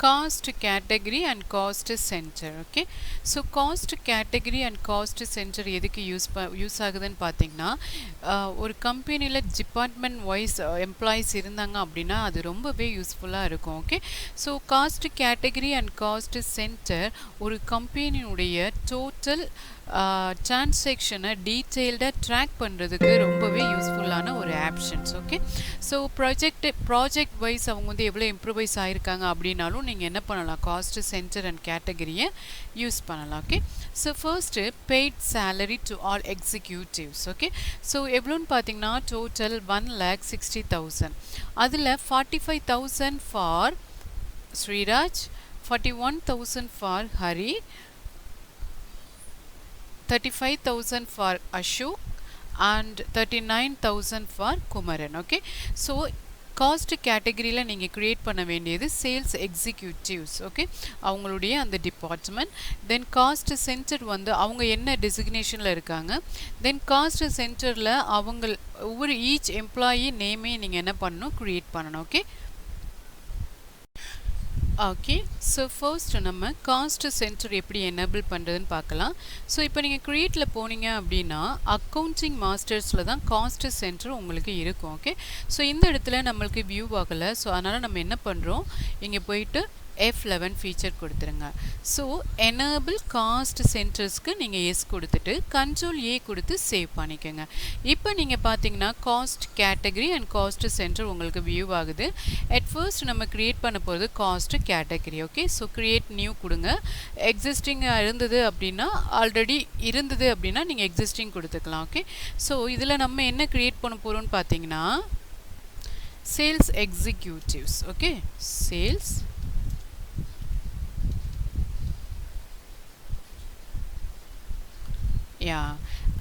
cost category and cost center. Okay, so cost category and cost center எதுக்கு use ஆகுதுன்னு பார்த்தீங்கன்னா ஒரு கம்பெனியில் டிபார்ட்மெண்ட் வைஸ் எம்ப்ளாயீஸ் இருந்தாங்க அப்படின்னா அது ரொம்பவே யூஸ்ஃபுல்லாக இருக்கும். Okay, so cost category and cost centre ஒரு கம்பெனியுடைய டோட்டல் டிரான்சாக்ஷனை டீட்டெயில்டாக ட்ராக் பண்ணுறதுக்கு ரொம்பவே யூஸ்ஃபுல்லான ஒரு options. Okay, so project wise அவங்க வந்து எவ்வளோ இம்ப்ரூவைஸ் ஆகிருக்காங்க அப்படின்னாலும் நீங்கள் என்ன பண்ணலாம், காஸ்ட் சென்டர் அண்ட் கேட்டகரியை யூஸ் பண்ணலாம். Okay, so first paid salary to all executives. Okay, so எவ்வளோன்னு பார்த்தீங்கன்னா டோட்டல் 1,60,000. அதில் 45,000 for Sriraj, 41,000 for Hari, 35,000 for Ashok and 39,000 for Kumaran. Okay, so cost கேட்டகரியில் நீங்கள் க்ரியேட் பண்ண வேண்டியது சேல்ஸ் எக்ஸிக்யூட்டிவ்ஸ். ஓகே, அவங்களுடைய அந்த டிபார்ட்மெண்ட். தென் காஸ்ட் சென்டர் வந்து அவங்க என்ன டெசிக்னேஷனில் இருக்காங்க. தென் காஸ்ட் சென்டரில் அவங்க ஒவ்வொரு ஈச் எம்ப்ளாயி நேமே நீங்கள் என்ன பண்ணணும், க்ரியேட் பண்ணணும். ஓகே, ஓகே, ஸோ ஃபர்ஸ்ட் நம்ம காஸ்ட் சென்டர் எப்படி எனேபிள் பண்ணுறதுன்னு பார்க்கலாம். ஸோ இப்போ நீங்கள் க்ரியேட்டில் போனீங்க அப்படின்னா அக்கௌண்டிங் மாஸ்டர்ஸில் தான் காஸ்ட் சென்டர் உங்களுக்கு இருக்கும். ஓகே, ஸோ இந்த இடத்துல நம்மளுக்கு வியூ ஆகலை. ஸோ அதனால் நம்ம என்ன பண்ணுறோம், இங்கே போயிட்டு F11 ஃபீச்சர் கொடுத்துருங்க. ஸோ எனேபிள் காஸ்ட் சென்டர்ஸ்க்கு நீங்கள் எஸ் கொடுத்துட்டு Ctrl A கொடுத்து சேவ் பண்ணிக்கோங்க. இப்போ நீங்கள் பார்த்தீங்கன்னா cost category and cost centre உங்களுக்கு வியூ ஆகுது. அட் ஃபர்ஸ்ட் நம்ம க்ரியேட் பண்ண போகிறது cost category. Okay, so create new கொடுங்க. எக்ஸிஸ்டிங்காக இருந்தது அப்படின்னா ஆல்ரெடி இருந்தது அப்படின்னா நீங்கள் எக்ஸிஸ்டிங் கொடுத்துக்கலாம். ஓகே, ஸோ இதில் நம்ம என்ன க்ரியேட் பண்ண போகிறோம்னு பார்த்தீங்கன்னா sales executives. Okay, sales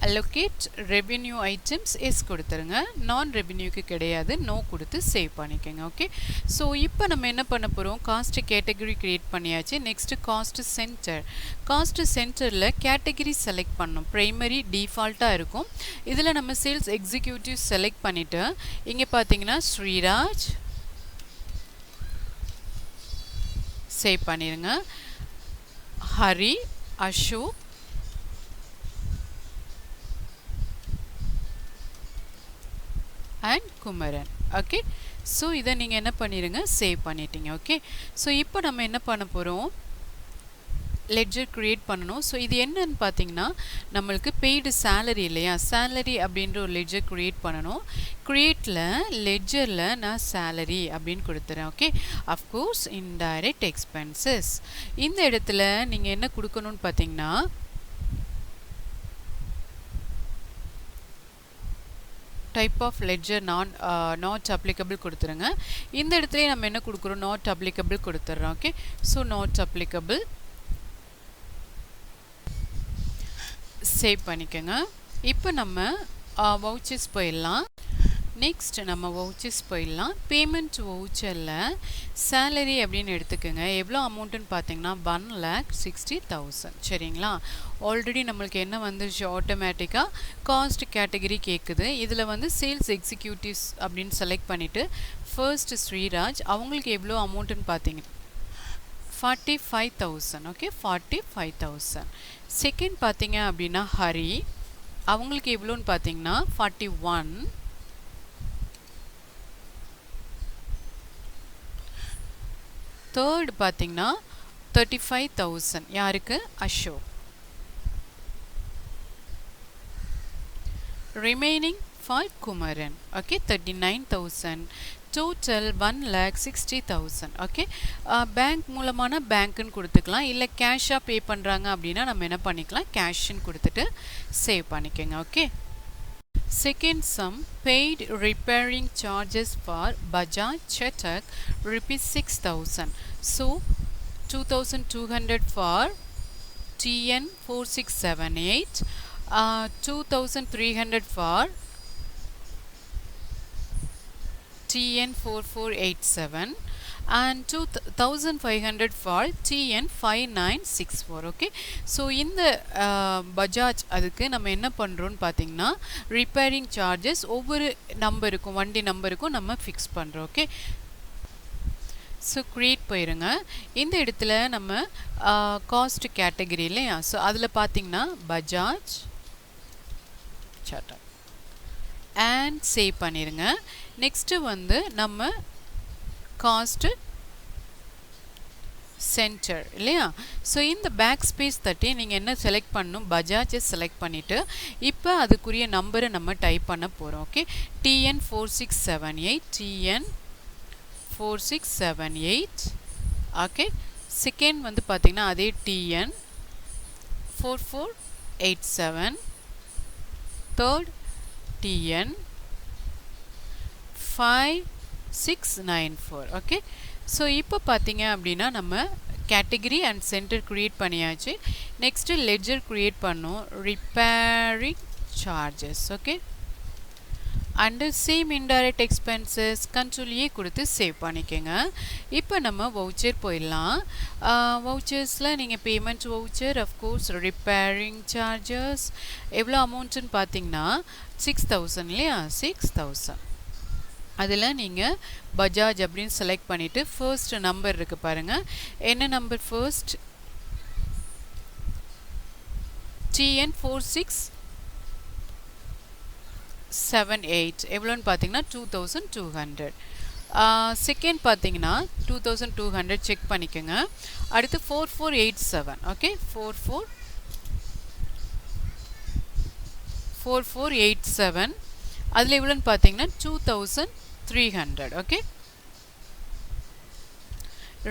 allocate revenue items as கொடுத்துருங்க. நான் ரெவென்யூக்கு கிடையாது, நோ கொடுத்து சேவ் பண்ணிக்கோங்க. ஓகே, ஸோ இப்போ நம்ம என்ன பண்ண போகிறோம், காஸ்ட் கேட்டகரி க்ரியேட் பண்ணியாச்சு. Next cost centre. காஸ்ட் சென்டரில் கேட்டகரி செலக்ட் பண்ணணும். ப்ரைமரி டிஃபால்ட்டாக இருக்கும். இதில் நம்ம சேல்ஸ் எக்ஸிக்யூட்டிவ் செலக்ட் பண்ணிவிட்டு இங்கே பார்த்தீங்கன்னா ஸ்ரீராஜ் சேவ் பண்ணிடுங்க. Hari, Ashok, and Kumaran. Okay, so இதை நீங்கள் என்ன பண்ணிடுங்க, சேவ் பண்ணிட்டீங்க. ஓகே, ஸோ இப்போ நம்ம என்ன பண்ண போகிறோம், லெட்ஜர் க்ரியேட் பண்ணணும். ஸோ இது என்னன்னு பார்த்தீங்கன்னா நம்மளுக்கு பெய்டு சேலரி இல்லையா, சேலரி அப்படின்ற ஒரு லெட்ஜர் க்ரியேட் பண்ணணும். க்ரியேட்டில் லெட்ஜரில் நான் சேலரி அப்படின்னு கொடுத்துறேன். Okay, of course indirect expenses. இந்த இடத்துல நீங்கள் என்ன கொடுக்கணும்னு பார்த்தீங்கன்னா type of ledger not applicable கொடுத்துருங்க. இந்த இடத்துல நம்ம என்ன கொடுக்குறோம், நாட் அப்ளிகபிள் கொடுத்துட்றோம். Okay, so not applicable save பண்ணிக்கோங்க. இப்போ நம்ம வவுச்சர்ஸ் போயிடலாம். நெக்ஸ்ட் நம்ம வவுச்சர்ஸ் போயிடலாம். பேமெண்ட் வவுச்சரில் சேலரி அப்படின்னு எடுத்துக்கோங்க. எவ்வளோ அமௌண்ட்டுன்னு பார்த்தீங்கன்னா 1,60,000. சரிங்களா, ஆல்ரெடி நம்மளுக்கு என்ன வந்துருச்சு, ஆட்டோமேட்டிக்காக காஸ்ட் கேட்டகரி கேட்குது. இதில் வந்து சேல்ஸ் எக்ஸிக்யூட்டிவ்ஸ் அப்படின்னு செலக்ட் பண்ணிவிட்டு ஃபர்ஸ்ட் ஸ்ரீராஜ் அவங்களுக்கு எவ்வளோ அமௌண்ட்டுன்னு பார்த்தீங்க 45,000. ஓகே, 45,000. செகண்ட் பார்த்தீங்க அப்படின்னா ஹரி அவங்களுக்கு எவ்வளோன்னு பார்த்தீங்கன்னா 41. தேர்ட் பார்த்தீங்கன்னா 35,000 யாருக்கு, Ashok. Remaining for Kumaran. Okay, 39,000. Total 1,60,000. Okay, bank மூலமான பேங்க்குன்னு கொடுத்துக்கலாம். இல்லை கேஷாக பே பண்ணுறாங்க அப்படின்னா நம்ம என்ன பண்ணிக்கலாம், கேஷ்ன்னு கொடுத்துட்டு சேவ் பண்ணிக்கோங்க. Okay, second sum paid repairing charges for Bajaj Chetak ₹6,000. So 2,200 for TN 4678, 2,300 for TN 4487 and 2,500 for TN 5964. Okay, so இந்த பஜாஜ் அதுக்கு நம்ம என்ன பண்ணுறோன்னு பார்த்தீங்கன்னா ரிப்பேரிங் சார்ஜஸ் ஒவ்வொரு நம்பருக்கும் வண்டி நம்பருக்கும் நம்ம ஃபிக்ஸ் பண்ணுறோம். ஓகே, ஸோ க்ரியேட் போயிருங்க. இந்த இடத்துல நம்ம காஸ்ட் கேட்டகரி இல்லையா, ஸோ அதில் பார்த்தீங்கன்னா பஜாஜ் சார்ட்டர் அண்ட் சேவ் பண்ணிடுங்க. நெக்ஸ்ட்டு வந்து நம்ம காஸ்ட்டு சென்டர் இல்லையா, ஸோ இந்த பேக் ஸ்பேஸ் தட்டி நீங்கள் என்ன செலக்ட் பண்ணணும், பஜாஜை செலக்ட் பண்ணிவிட்டு இப்போ அதுக்குரிய நம்பரை நம்ம டைப் பண்ண போகிறோம். Okay, TN4678 TN4678. Okay, second வந்து பார்த்திங்கன்னா அதே TN4487, third TN5694. Okay, so இப்போ பார்த்தீங்க அப்படின்னா நம்ம கேட்டகரி அண்ட் சென்டர் க்ரியேட் பண்ணியாச்சு. நெக்ஸ்ட்டு லெட்ஜர் க்ரியேட் பண்ணோம், repairing charges. Okay, under same indirect expenses control கொடுத்து சேவ் பண்ணிக்கோங்க. இப்போ நம்ம வவுச்சர் போயிடலாம். வவுச்சர்ஸில் நீங்கள் payment voucher, of course repairing charges எவ்வளோ அமௌண்ட்டுன்னு பார்த்தீங்கன்னா 6000 இல்லையா, 6000. அதில் நீங்கள் பஜாஜ் அப்படின்னு செலக்ட் பண்ணிவிட்டு ஃபர்ஸ்ட் நம்பர் இருக்குது பாருங்கள், என்ன நம்பர் ஃபர்ஸ்ட், TN4678 எவ்வளோன்னு பார்த்தீங்கன்னா 2200. செகண்ட் பார்த்தீங்கன்னா 2200 செக் பண்ணிக்கோங்க. அடுத்து 4487. ஓகே, 4487 அதில் எவ்வளோன்னு பார்த்தீங்கன்னா 2300. ஓகே,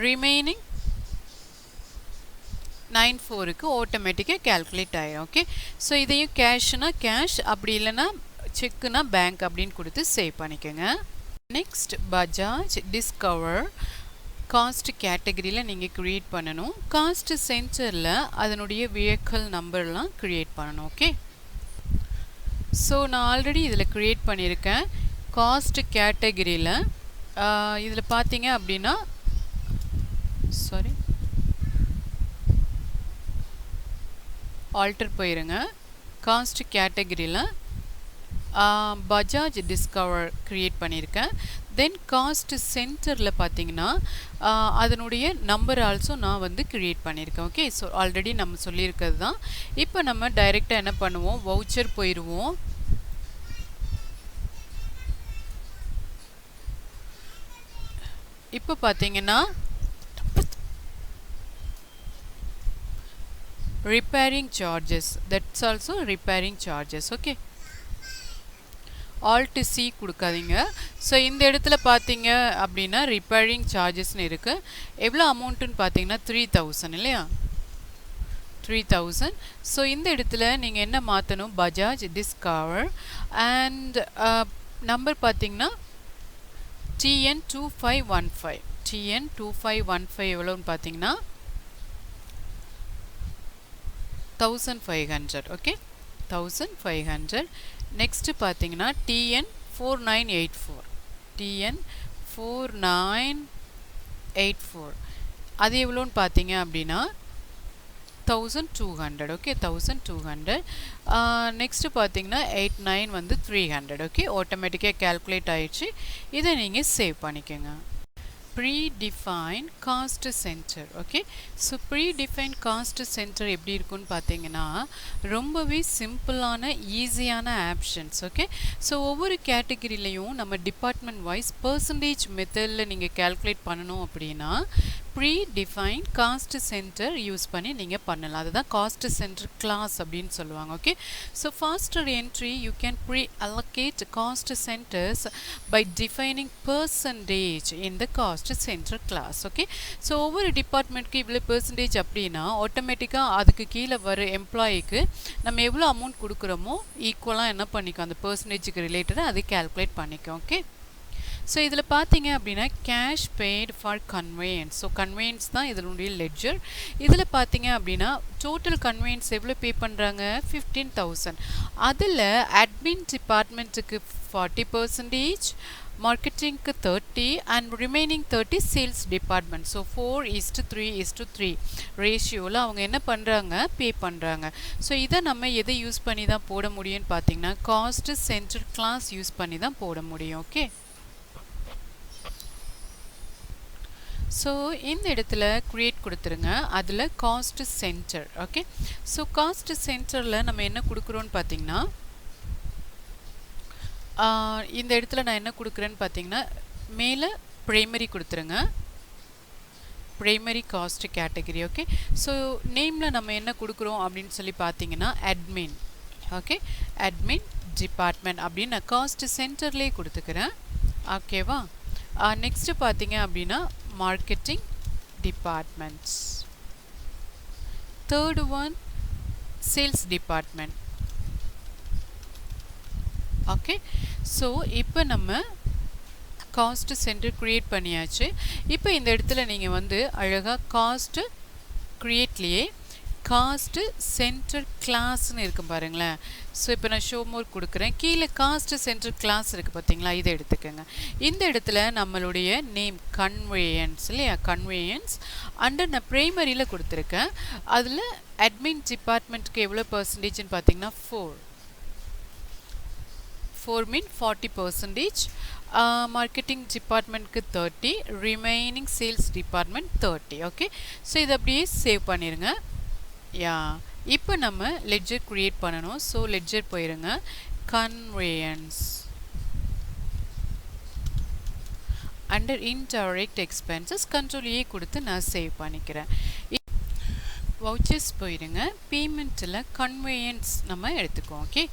ரிமைனிங் 94க்கு ஆட்டோமேட்டிக்காக கேல்குலேட் ஆகிடும். ஓகே, ஸோ இதையும் கேஷ்னா கேஷ், அப்படி இல்லைன்னா செக்குனா பேங்க் அப்படின்னு கொடுத்து சேவ் பண்ணிக்கோங்க. நெக்ஸ்ட் பஜாஜ் டிஸ்கவர் காஸ்ட் கேட்டகரியில் நீங்கள் க்ரியேட் பண்ணணும். காஸ்ட் சென்டரில் அதனுடைய வெஹிக்கிள் நம்பர்லாம் க்ரியேட் பண்ணணும். ஓகே, ஸோ நான் ஆல்ரெடி இதில் க்ரியேட் பண்ணியிருக்கேன் காஸ்ட் கேட்டகரியில். இதில் பார்த்தீங்க அப்படின்னா ஆல்டர் போயிருங்க. காஸ்ட் கேட்டகரியில் பஜாஜ் டிஸ்கவர் க்ரியேட் பண்ணியிருக்கேன். தென் காஸ்ட் சென்டரில் பார்த்தீங்கன்னா அதனுடைய நம்பர் ஆல்சோ நான் வந்து க்ரியேட் பண்ணியிருக்கேன். ஓகே, ஸோ ஆல்ரெடி நம்ம சொல்லியிருக்கிறது தான். இப்போ நம்ம டைரெக்டாக என்ன பண்ணுவோம், வவுச்சர் போயிடுவோம். இப்போ பார்த்தீங்கன்னா repairing charges, that's also repairing charges. Okay, Alt C கொடுக்காதீங்க. ஸோ இந்த இடத்துல பார்த்தீங்க அப்படின்னா ரிப்பேரிங் சார்ஜஸ்னு இருக்குது. எவ்வளோ அமௌண்ட்டுன்னு பார்த்தீங்கன்னா 3000 இல்லையா, 3000. ஸோ இந்த இடத்துல நீங்கள் என்ன மாற்றணும், பஜாஜ் டிஸ்கவர் அண்ட் நம்பர் பார்த்தீங்கன்னா TN2515. TN2515 எவ்வளோன்னு பார்த்தீங்கன்னா 1500. ஓகே, 1500. நெக்ஸ்ட்டு பார்த்தீங்கன்னா TN4984. TN4984 அது எவ்வளோன்னு பார்த்தீங்க அப்படின்னா 1200. ஓகே, 1200. நெக்ஸ்ட்டு பார்த்தீங்கன்னா 89 வந்து 300. ஓகே, ஆட்டோமேட்டிக்காக கேல்குலேட் ஆகிடுச்சு. இதை நீங்கள் சேவ் பண்ணிக்கோங்க. Predefined cost centre. Okay, so predefined cost centre எப்படி இருக்குன்னு பார்த்தீங்கன்னா ரொம்பவே சிம்பிளான ஈஸியான ஆப்ஷன்ஸ். ஓகே, ஸோ ஒவ்வொரு கேட்டகரியிலையும் நம்ம டிபார்ட்மெண்ட் வைஸ் பர்சன்டேஜ் மெத்தடில் நீங்கள் கேல்குலேட் பண்ணணும் அப்படின்னா ப்ரீடிஃபைன்ட் காஸ்ட் சென்டர் யூஸ் பண்ணி நீங்கள் பண்ணலாம். அதுதான் காஸ்ட் சென்டர் கிளாஸ் அப்படின்னு சொல்லுவாங்க. Okay, so faster entry you can pre allocate cost centers by defining percentage in the cost center class. Okay, so ஒவ்வொரு டிபார்ட்மெண்ட்க்கு இவ்வளோ பர்சன்டேஜ் அப்படின்னா ஆட்டோமேட்டிக்காக அதுக்கு கீழே வர எம்ப்ளாயிக்கு நம்ம எவ்வளோ அமௌண்ட் கொடுக்குறோமோ ஈக்குவலாக என்ன பண்ணிக்கோ, அந்த பர்சன்டேஜுக்கு ரிலேட்டடாக அதை கேல்குலேட் பண்ணிக்கோ. ஓகே, ஸோ இதில் பார்த்தீங்க அப்படின்னா cash paid for conveyance. So conveyance தான் இதனுடைய லெட்ஜர். இதில் பார்த்தீங்க அப்படின்னா டோட்டல் கன்வேயன்ஸ் எவ்வளோ பே பண்ணுறாங்க, 15000. அதில் அட்மின் டிபார்ட்மெண்ட்டுக்கு 40%, மார்க்கெட்டிங்க்கு 30 and remaining 30 sales department. So 4:3:3 ரேஷியோவில் அவங்க என்ன பண்ணுறாங்க, பே பண்ணுறாங்க. ஸோ இதை நம்ம எதை யூஸ் பண்ணி தான் போட முடியும்னு பார்த்தீங்கன்னா காஸ்ட் சென்டர் கிளாஸ் யூஸ் பண்ணி தான் போட முடியும். ஓகே, ஸோ இந்த இடத்துல க்ரியேட் கொடுத்துருங்க. அதில் cost centre. Okay, so cost சென்டரில் நம்ம என்ன கொடுக்குறோன்னு பார்த்தீங்கன்னா, இந்த இடத்துல நான் என்ன கொடுக்குறேன்னு பார்த்தீங்கன்னா, மேலே ப்ரைமரி கொடுத்துருங்க. Primary cost category. Okay, so நேமில் நம்ம என்ன கொடுக்குறோம் அப்படின்னு சொல்லி பார்த்தீங்கன்னா அட்மின். ஓகே, அட்மின் டிபார்ட்மெண்ட் அப்படின்னு நான் காஸ்ட் சென்டர்லேயே கொடுத்துக்கிறேன். ஓகேவா? நெக்ஸ்ட்டு பார்த்தீங்க அப்படின்னா marketing departments. Third one sales department. Okay, so இப்போ நம்ம காஸ்ட் சென்டர் க்ரியேட் பண்ணியாச்சு. இப்போ இந்த இடத்துல நீங்கள் வந்து அழகாக காஸ்ட் க்ரியேட்லேயே காஸ்ட் சென்டர் கிளாஸ்ன்னு இருக்கும் பாருங்களேன். ஸோ இப்போ நான் ஷோ மோர் கொடுக்குறேன். கீழே காஸ்ட் சென்டர் கிளாஸ் இருக்குது பார்த்தீங்களா, இதை எடுத்துக்கோங்க. இந்த இடத்துல நம்மளுடைய நேம் கன்வேயன்ஸ் இல்லையா, கன்வேயன்ஸ் அண்டர் நான் ப்ரைமரியில் கொடுத்துருக்கேன். அதில் அட்மின் டிபார்ட்மெண்ட்டுக்கு எவ்வளோ பர்சன்டேஜ்னு பார்த்தீங்கன்னா 4 மீன் 40%. மார்க்கெட்டிங் டிபார்ட்மெண்ட்க்கு 30, remaining sales department 30. Okay, so இதை அப்படியே சேவ் பண்ணிடுங்க. யா, இப்போ நம்ம லெட்ஜர் க்ரியேட் பண்ணணும். ஸோ லெட்ஜர் போயிருங்க, conveyance under indirect expenses control A கொடுத்து நான் சேவ் பண்ணிக்கிறேன். வவுச்சர்ஸ் போயிடுங்க, பேமெண்ட்டில் கன்வேயன்ஸ் நம்ம எடுத்துக்குவோம். ஓகே,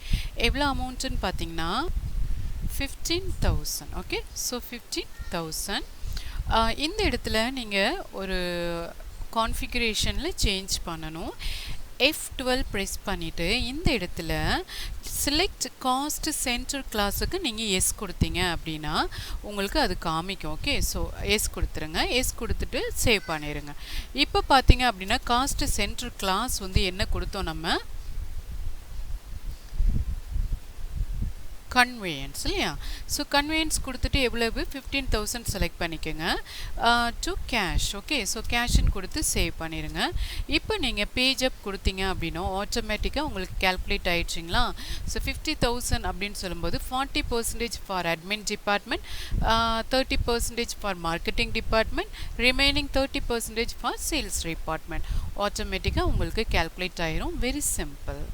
எவ்வளோ அமௌண்ட்டுன்னு பார்த்தீங்கன்னா 15,000. Okay, so 15,000. இந்த இடத்துல நீங்கள் ஒரு கான்ஃபிகரேஷனில் சேஞ்ச் பண்ணணும். F12 ப்ரெஸ் பண்ணிவிட்டு இந்த இடத்துல செலக்ட் காஸ்ட் சென்டர் கிளாஸுக்கு நீங்கள் எஸ் கொடுத்தீங்க அப்படின்னா உங்களுக்கு அது காமிக்கும். ஓகே, ஸோ எஸ் கொடுத்துருங்க. எஸ் கொடுத்துட்டு சேவ் பண்ணிடுங்க. இப்போ பார்த்தீங்க அப்படின்னா காஸ்ட் சென்டர் கிளாஸ் வந்து என்ன கொடுத்தோம் நம்ம, கன்வேயன்ஸ் இல்லையா. ஸோ கன்வேயன்ஸ் கொடுத்துட்டு எவ்வளவு 15,000 செலக்ட் பண்ணிக்கோங்க. To cash. ஓகே, ஸோ கேஷ்ன்னு கொடுத்து சேவ் பண்ணிடுங்க. இப்போ நீங்கள் பேஜ் அப் கொடுத்தீங்க அப்படின்னா ஆட்டோமேட்டிக்காக உங்களுக்கு கேல்குலேட் ஆகிடுச்சிங்களா. ஸோ 50,000 அப்படின்னு சொல்லும்போது 40% for admin department, 30% for marketing department, remaining 30% for sales department. ஆட்டோமேட்டிக்காக உங்களுக்கு கேல்குலேட் ஆகிரும். Very simple.